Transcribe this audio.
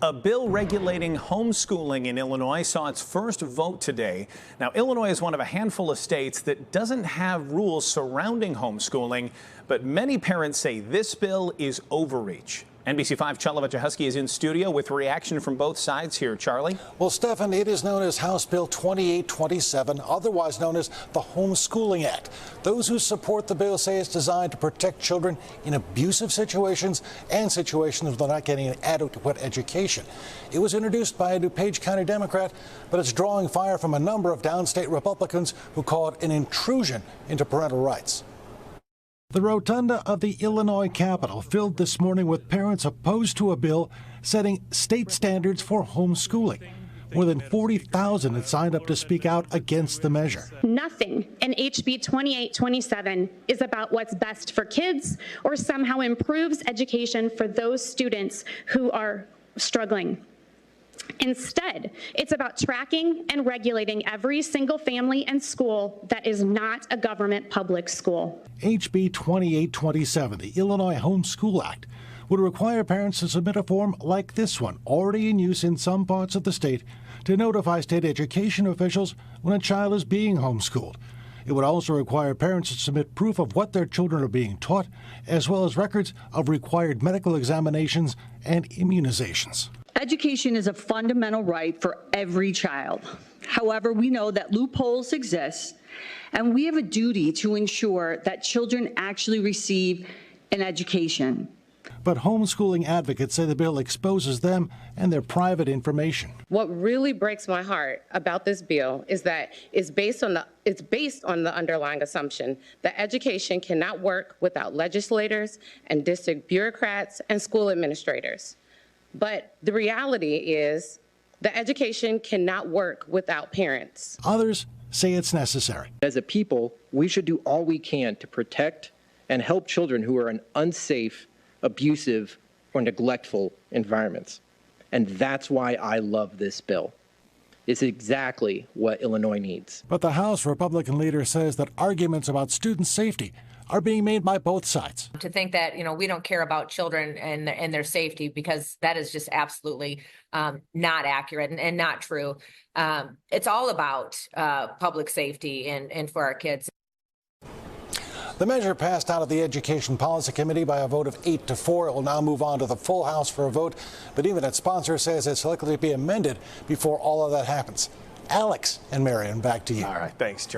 A bill regulating homeschooling in Illinois saw its first vote today. Now, Illinois is one of a handful of states that doesn't have rules surrounding homeschooling, but many parents say this bill is overreach. NBC5's Wojciechowski is in studio with reaction from both sides here. Charlie? Well, Stefan, it is known as House Bill 2827, otherwise known as the Homeschooling Act. Those who support the bill say it's designed to protect children in abusive situations and situations where they're not getting an adequate education. It was introduced by a DuPage County Democrat, but it's drawing fire from a number of downstate Republicans who call it an intrusion into parental rights. The rotunda of the Illinois Capitol filled this morning with parents opposed to a bill setting state standards for homeschooling. More than 40,000 had signed up to speak out against the measure. Nothing in HB 2827 is about what's best for kids or somehow improves education for those students who are struggling. Instead, it's about tracking and regulating every single family and school that is not a government public school. HB 2827, the Illinois Homeschool Act, would require parents to submit a form like this one, already in use in some parts of the state, to notify state education officials when a child is being homeschooled. It would also require parents to submit proof of what their children are being taught, as well as records of required medical examinations and immunizations. Education is a fundamental right for every child. However, we know that loopholes exist, and we have a duty to ensure that children actually receive an education. But homeschooling advocates say the bill exposes them and their private information. What really breaks my heart about this bill is that it's based on the underlying assumption that education cannot work without legislators and district bureaucrats and school administrators. But the reality is that education cannot work without parents. Others say it's necessary. As a people, we should do all we can to protect and help children who are in unsafe, abusive, or neglectful environments. And that's why I love this bill. It's exactly what Illinois needs. But the House Republican leader says that arguments about student safety are being made by both sides. To think that, we don't care about children and their safety, because that is just absolutely not accurate and not true. It's all about public safety and for our kids. The measure passed out of the Education Policy Committee by a vote of 8-4. It will now move on to the full House for a vote, but even its sponsor says it's likely to be amended before all of that happens. Alex and Marion, back to you. All right, thanks, Charlie.